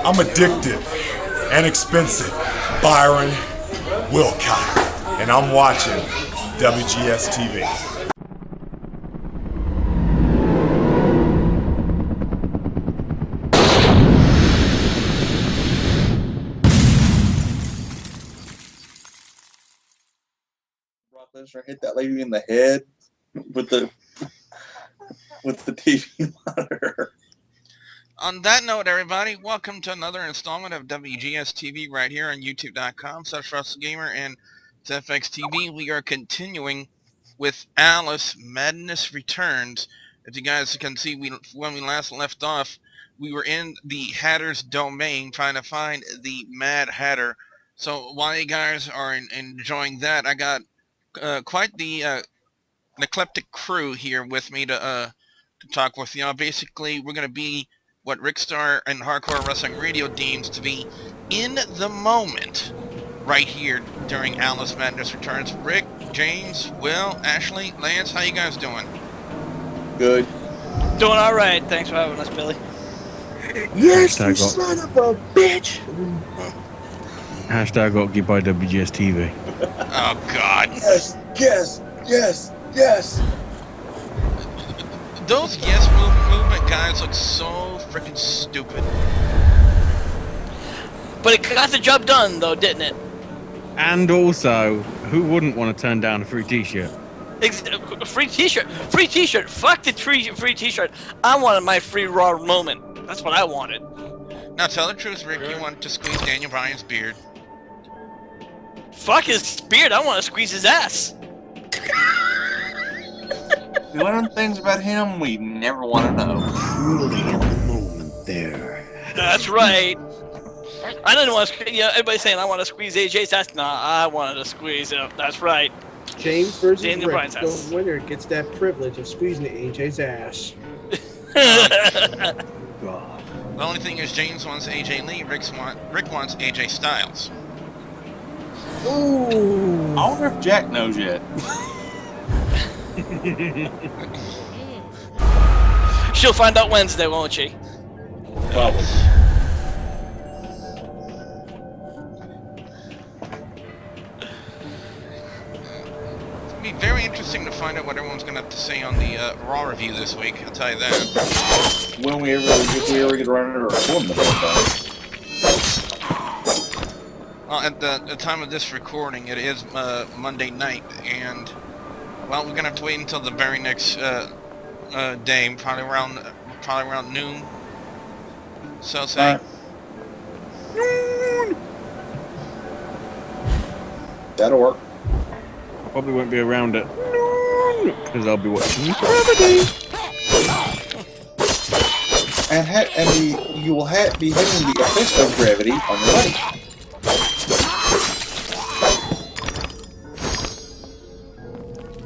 I'm addictive and expensive. Byron Wilcott. And I'm watching WGS-TV. Brock Lesnar hit that lady in the head with the TV monitor. On that note, everybody, welcome to another installment of WGS-TV right here on YouTube.com/WrestleGamer and FX-TV. We are continuing with Alice Madness Returns. As you guys can see, when we last left off, we were in the Hatter's domain trying to find the Mad Hatter. So while you guys are enjoying that, I got quite the eclectic crew here with me to talk with y'all. Basically, we're going to be what Rick Starr and Hardcore Wrestling Radio deems to be in the moment right here during Alice Madness Returns. Rick, James, Will, Ashley, Lance, how you guys doing? Good. Doing all right. Thanks for having us, Billy. Yes, you son of a bitch! Hashtag got by WGS-TV. Oh, God. Yes, yes, yes, yes. Those yes movement guys look so freaking stupid. But it got the job done, though, didn't it? And also, who wouldn't want to turn down a free t-shirt? Free t-shirt. Free t-shirt. Fuck the free t-shirt. I wanted my free Raw moment. That's what I wanted. Now tell the truth, Rick, you wanted to squeeze Daniel Bryan's beard. Fuck his beard. I want to squeeze his ass. We learn things about him we never want to know. Truly in the moment there. That's right. I didn't want to. Everybody's saying I want to squeeze AJ's ass. Nah, I wanted to squeeze him. That's right. James versus Daniel Rick. Bryan's ass. The winner gets that privilege of squeezing AJ's ass. God. The only thing is James wants AJ Lee, Rick wants AJ Styles. Ooh. I wonder if Jack knows yet. She'll find out Wednesday, won't she? Probably. It'll be very interesting to find out what everyone's going to have to say on the Raw review this week, I'll tell you that. When we ever get around to recording the whole thing. Well, at the time of this recording, it is Monday night, and, well, we're going to have to wait until the very next day, probably around noon. So say. Noon! That'll work. Probably won't be around at noon, because I'll be watching Gravity. And you will be hitting the effects of Gravity on your way.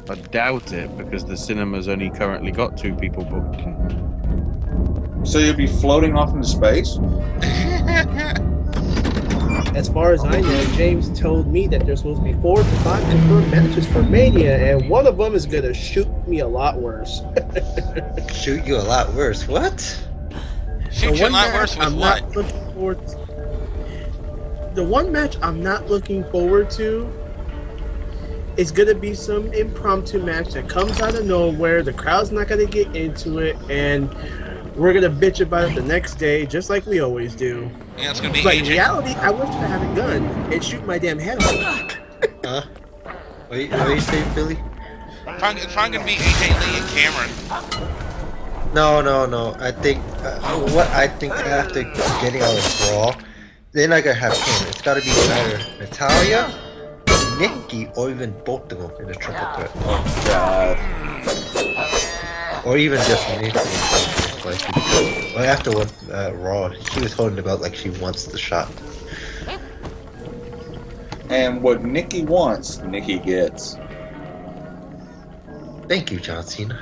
I doubt it, because the cinema's only currently got 2 people booked. So you'll be floating off into space? As far as I know, James told me that there's supposed to be 4 to 5 confirmed matches for Mania, and one of them is gonna shoot me a lot worse. Shoot you a lot worse? What? Shoot you a lot worse with what? The one match I'm not looking forward to is gonna be some impromptu match that comes out of nowhere. The crowd's not gonna get into it, and we're gonna bitch about it the next day, just like we always do. Yeah, it's gonna be But in AJ. reality, I wish I had a gun and shoot my damn head off. Huh? What you say, Billy? It's probably gonna be AJ Lee and Cameron. No. I think after getting out of Raw, they're not gonna have Cameron. It's gotta be either Natalia, Nikki, or even both of them in a triple threat. Oh, God. Or even just Nikki. Like, well, after what Raw, she was holding about like she wants the shot. And what Nikki wants, Nikki gets. Thank you, John Cena.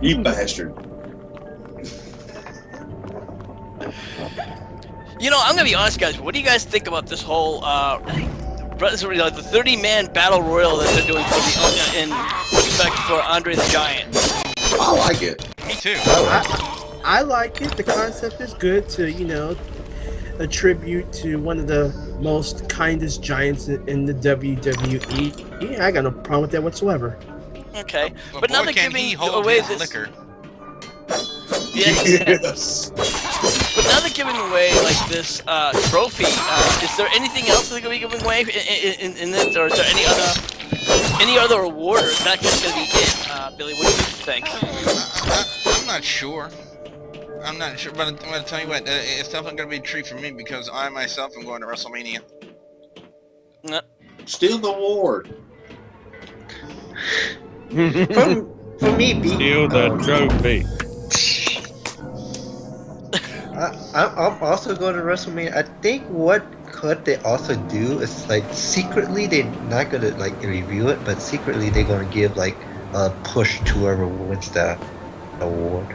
You bastard. You know, I'm gonna be honest, guys. What do you guys think about this whole the 30-man battle royal that they're doing for the in respect for Andre the Giant? I like it. Me too. I like it. The concept is good to, you know, a tribute to one of the most kindest giants in the WWE. Yeah, I got no problem with that whatsoever. Okay, But but now boy, they're can he giving hold away his this. liquor. Yeah, Yes. but now they're giving away like this trophy. Is there anything else they're gonna be giving away in it, or is there any other award, or is that just gonna be it? Billy, what do you think? I'm not sure. I'm not sure, but I'm going to tell you what, it's definitely going to be a treat for me because I myself am going to WrestleMania. No. Steal the award. For me, B. Steal the trophy. I'm also going to WrestleMania. I think what could they also do is like secretly they're not gonna like review it, but secretly they're gonna give like a push to whoever wins that award.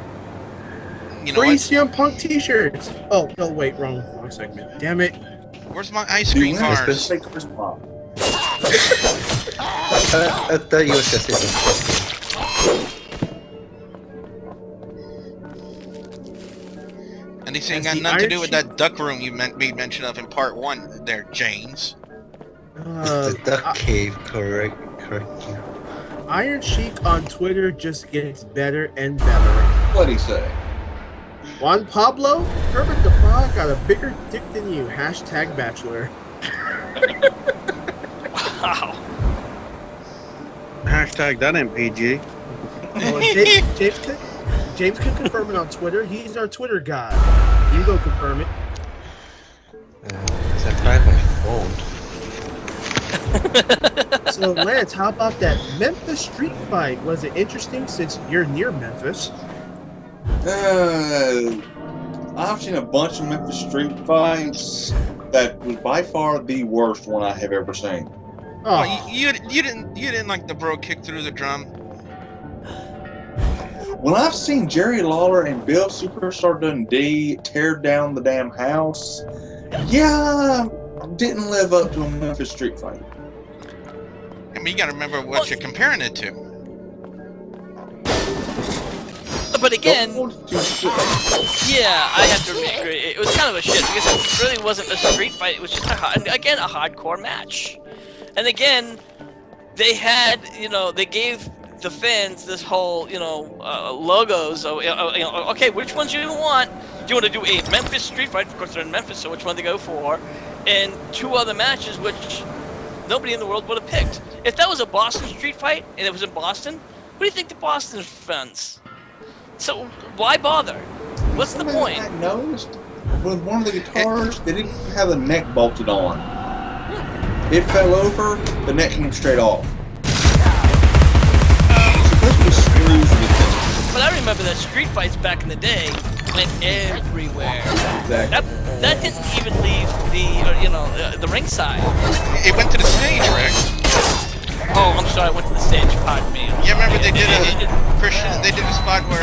You know Free what? CM Punk T-shirts. Oh no, wait, wrong segment. Damn it. Where's my ice cream bars? Say Chris Paul. I thought you was gonna say something. And these ain't Has got the nothing to Iron do with Sheik- that duck room you made mention of in part 1 there, James. The duck cave, correct you. Iron Sheik on Twitter just gets better and better. What'd he say? Juan Pablo, Herbert the Frog got a bigger dick than you. Hashtag Bachelor. Wow. Hashtag that ain't PG. Oh, James can confirm it on Twitter. He's our Twitter guy. You go confirm it. Cause I tried my phone. So Lance, how about that Memphis street fight? Was it interesting since you're near Memphis? I've seen a bunch of Memphis street fights. That was by far the worst one I have ever seen. Oh, Oh, you didn't like the bro kick through the drum? When I've seen Jerry Lawler and Bill Superstar Dundee tear down the damn house, yeah, didn't live up to a Memphis street fight. I mean, you gotta remember what you're comparing it to. But again, Don't hold it too shit. yeah, I have to agree. It was kind of a shit because it really wasn't a street fight. It was just a hardcore match. And again, they had, they gave the fans this whole, logos. Okay, which ones do you want? Do you want to do a Memphis street fight? Of course, they're in Memphis, so which one they go for? And 2 other matches, which nobody in the world would have picked. If that was a Boston street fight and it was in Boston, what do you think the Boston fans? So why bother? What's the point? I noticed with one of the guitars, they didn't have the neck bolted on. It fell over, the neck came straight off. Supposed to be screws with it. But I remember that street fights back in the day went everywhere. Exactly. That didn't even leave the ringside. It went to the stage, Rick. Oh, I'm sorry, I went to the stage. Pardon me. You remember they did a spot where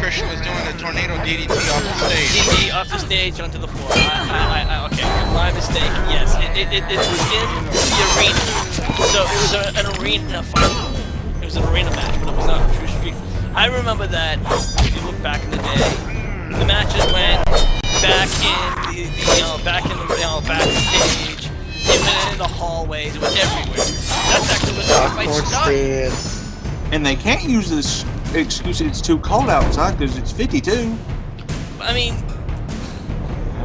Christian was doing a tornado DDT off the stage. DD off the stage onto the floor. Okay, my mistake. Yes, it was in the arena. So it was an arena fight. It was an arena match, but it was not a true street. I remember that. If you look back in the day, the matches went back in backstage. It went in the hallways. It was everywhere. That's actually what the fight started. And they can't use this excuse it's too cold outside because it's 52. I mean,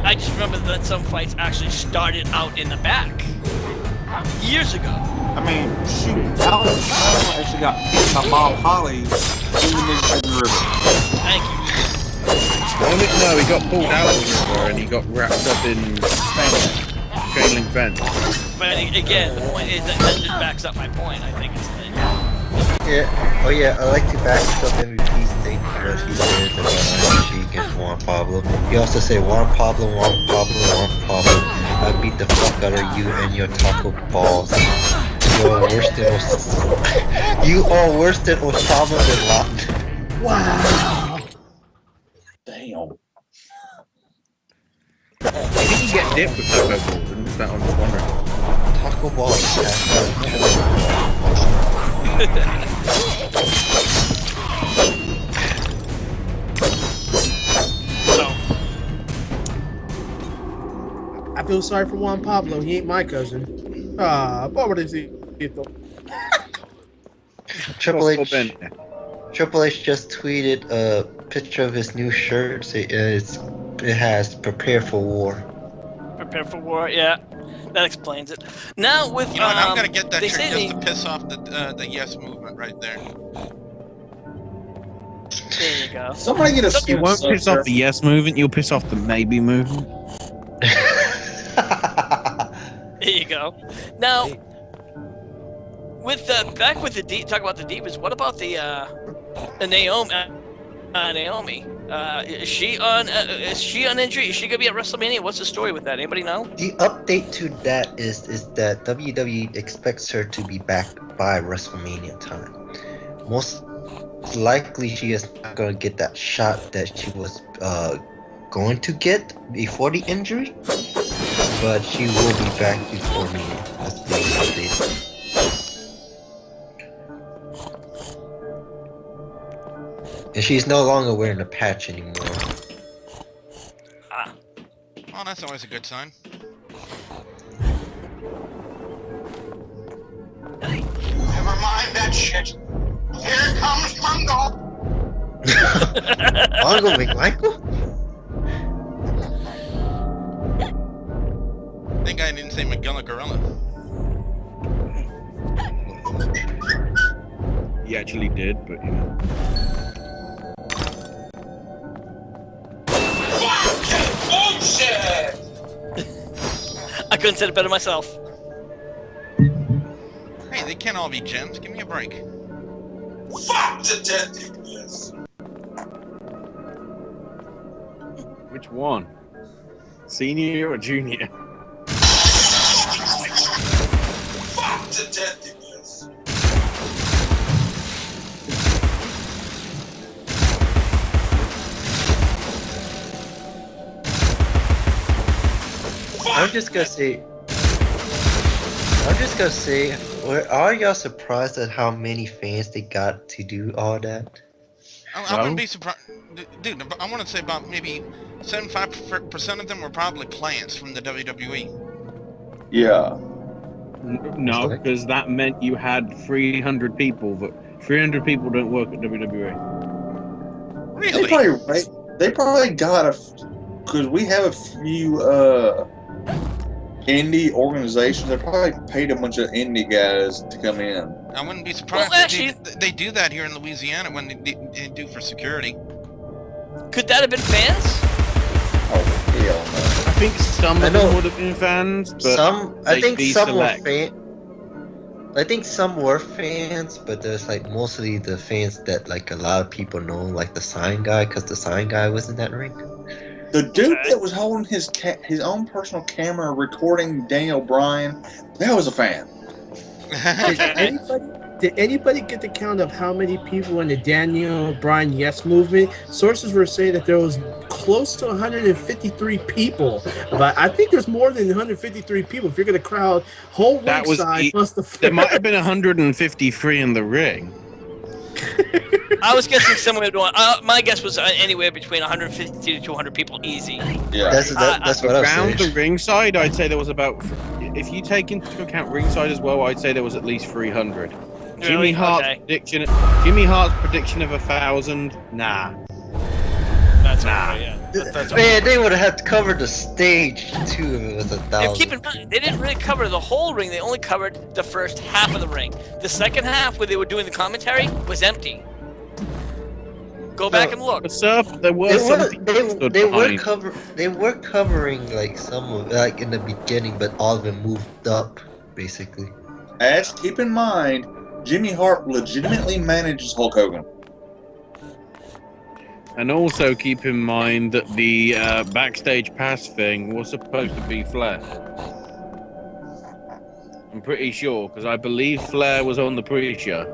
I just remember that some fights actually started out in the back years ago. I mean, shoot, Alex actually got hit by Bob Holly in the Mississippi River. Thank you. No, he got pulled out of the river and he got wrapped up in chain link fence. But again, the point is that just backs up my point. I think it's the Yeah. Oh yeah, I like to back up MVP's thing what he said about Iron Sheik and Juan Pablo. He also said Juan Pablo. I beat the fuck out of you and your taco balls. You are worse than Osama bin Laden. wow. Damn. I think you get dipped with taco balls, and that I'm just wondering. Taco balls. I feel sorry for Juan Pablo. He ain't my cousin. Pobrecito. Triple H just tweeted a picture of his new shirt. It has "Prepare for War." Prepare for war. Yeah, that explains it. Now with You know what? I'm gonna get that they shirt say just they- to piss off the yes movement right there. There you go. Somebody get a You won't piss off the yes movement, you'll piss off the maybe movement. There you go. Now, with back with the talk about the divas. What about the Naomi? Naomi, is she on injury? Is she gonna be at WrestleMania? What's the story with that? Anybody know? The update to that is that WWE expects her to be back by WrestleMania time. Most likely, she is not going to get that shot that she was going to get before the injury, but she will be back before Mania. That's the update. And she's no longer wearing a patch anymore. Ah, Well, that's always a good sign. Never mind that shit. Here comes Mungo. Mongo McMichael? I think I didn't say McGilla Gorilla. He actually did, but you know. Bullshit! I couldn't say it better myself. Hey, they can't all be gems. Give me a break. Fuck detectiveness! Which one? Senior or junior? Fuck detectiveness! I'm just gonna say, are y'all surprised at how many fans they got to do all that? I wouldn't be surprised. Dude, I want to say about maybe 75% of them were probably clients from the WWE. Yeah. No, because that meant you had 300 people, but 300 people don't work at WWE. Really? They probably got because we have a few indie organizations. They probably paid a bunch of indie guys to come in. I wouldn't be surprised Well, if they do that here in Louisiana when they do for security. Could that have been fans? Oh hell no! I think some of them would have been fans, but I think some select. were fans. I think some were fans, but there's like mostly the fans that like a lot of people know, like the sign guy, because the sign guy was in that ring. The dude that was holding his own personal camera recording Daniel Bryan, that was a fan. Did anybody get the count of how many people in the Daniel Bryan Yes movement? Sources were saying that there was close to 153 people. But I think there's more than 153 people if you're going to crowd whole That was ringside plus the there might have been 153 in the ring. I was guessing somewhere. My guess was anywhere between 150 to 200 people, easy. Yeah. That's what I was Around the saying. ringside, I'd say there was about. If you take into account ringside as well, I'd say there was at least 300. Jimmy Really? Hart's Okay. prediction. of 1,000. Nah. That's okay, yeah. That's okay. Man, they would have had to cover the stage too if it was And 1,000. keep in mind, they didn't really cover the whole ring. They only covered the first half of the ring. The second half, where they were doing the commentary, was empty. Go back and look. There were some people stood behind. They were covering like some of like in the beginning, but all of them moved up basically. Ash, keep in mind, Jimmy Hart legitimately manages Hulk Hogan. And also keep in mind that the backstage pass thing was supposed to be Flair. I'm pretty sure, because I believe Flair was on the pre-show.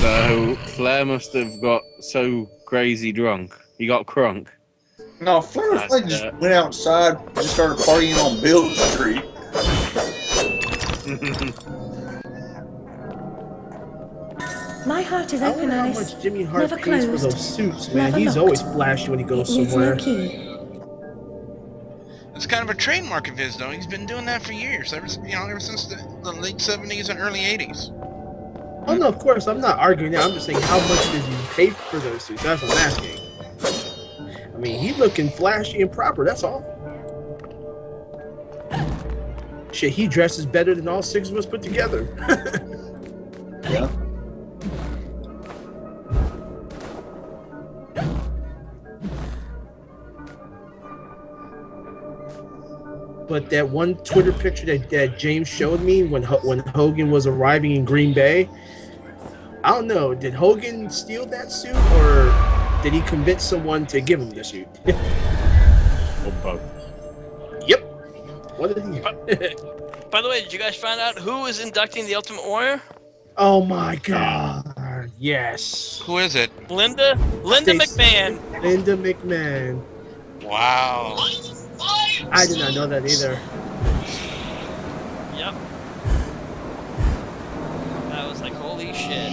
So Flair must have got so crazy drunk. He got crunk. No, Flair just went outside, just started partying on Bill Street. My heart is I open, wonder how Alice. much Jimmy Hart Never pays for closed. those suits, man. Never He's locked. always flashy when he goes It needs somewhere. no key. It's kind of a trademark of his, though. He's been doing that for years, ever since the late 70s and early 80s. Oh no, of course, I'm not arguing that. I'm just saying, how much does he pay for those suits? That's what I'm asking. I mean, he's looking flashy and proper, that's all. Shit, he dresses better than all 6 of us put together. Yeah. But that one Twitter picture that James showed me when Hogan was arriving in Green Bay, I don't know, did Hogan steal that suit or did he convince someone to give him the suit? Or both. Yep. What did he? By the way, did you guys find out who is inducting the Ultimate Warrior? Oh my God! Yes. Who is it? Linda McMahon. Linda McMahon. Wow. I did not know that either. Yep. I was like, holy shit.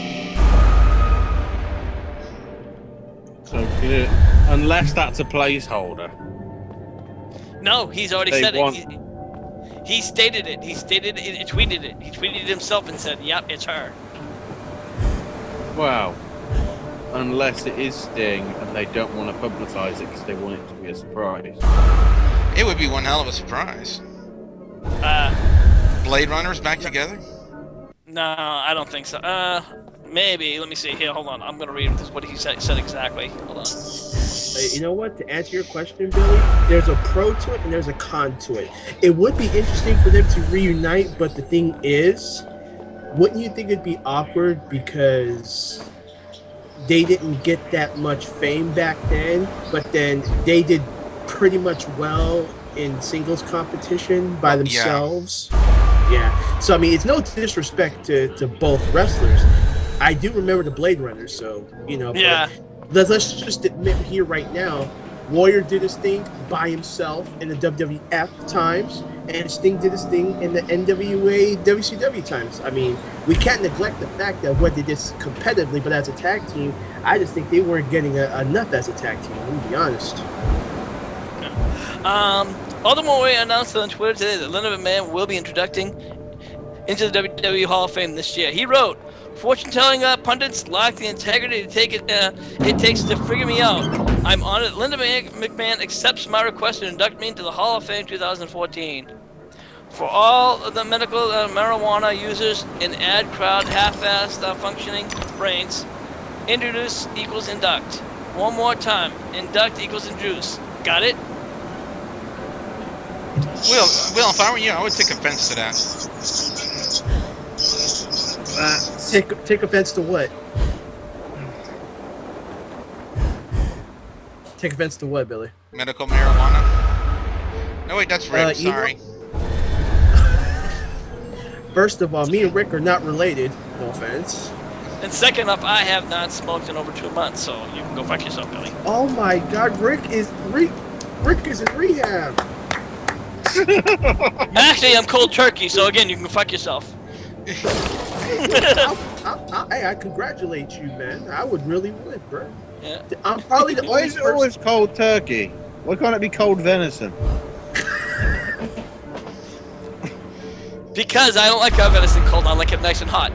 So, unless that's a placeholder. No, he's already They said want- it. He stated it. He stated it. He tweeted it. He tweeted it himself and said, yep, it's her. Well, unless it is Sting and they don't want to publicize it because they want it to be a surprise. It would be one hell of a surprise. Blade Runner's back together? No, I don't think so. Maybe. Let me see. Here, hold on. I'm going to read what he said exactly. Hold on. You know what? To answer your question, Billy, there's a pro to it and there's a con to it. It would be interesting for them to reunite, but the thing is, wouldn't you think it'd be awkward because they didn't get that much fame back then, but then they did pretty much well in singles competition by themselves? Yeah. So, I mean, it's no disrespect to both wrestlers. I do remember the Blade Runner, so, you know. Yeah. Let's just admit here right now, Warrior did his thing by himself in the WWF times, and Sting did his thing in the NWA WCW times. I mean, we can't neglect the fact that what they did competitively, but as a tag team, I just think they weren't getting enough as a tag team, to be honest. Ultimate Warrior announced on Twitter today that Linda McMahon will be introducing into the WWE Hall of Fame this year. He wrote, "Fortune-telling pundits lack the integrity to take it takes to figure me out. I'm honored Linda McMahon accepts my request to induct me into the Hall of Fame 2014. For all of the medical marijuana users and ad crowd half-assed functioning brains, introduce equals induct. One more time, induct equals introduce. Got it?" Will, if I were you, I would take offense to that. Take offense to what? Take offense to what, Billy? Medical marijuana? No, wait, that's Rick, sorry. First of all, me and Rick are not related. No offense. And second up, I have not smoked in over 2 months, so you can go fuck yourself, Billy. Oh my God, Rick is in rehab. Actually, I'm cold turkey, so again, you can go fuck yourself. I congratulate you, man. I would, bro. Yeah. I'm probably the Why only is it always cold turkey? Why can't it be cold venison? Because I don't like our venison cold. I like it nice and hot.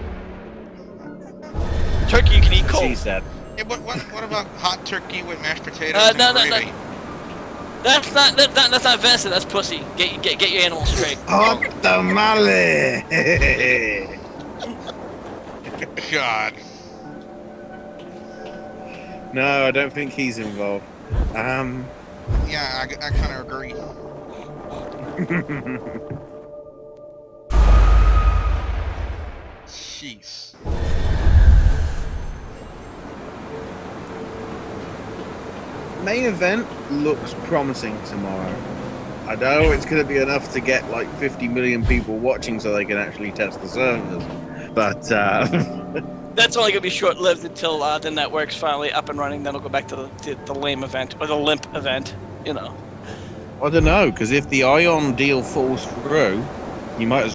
Turkey you can eat cold. She said. Yeah, what about hot turkey with mashed potatoes No. and gravy? That's not venison. That's pussy. Get your animals straight. Hot tamale. God. No, I don't think he's involved. Yeah, I kind of agree. Jeez. Main event looks promising tomorrow. I know it's going to be enough to get like 50 million people watching so they can actually test the servers, but That's only gonna be short-lived until the network's finally up and running. Then it'll go back to the lame event or the limp event. You know. I don't know, because if the Ion deal falls through, you might as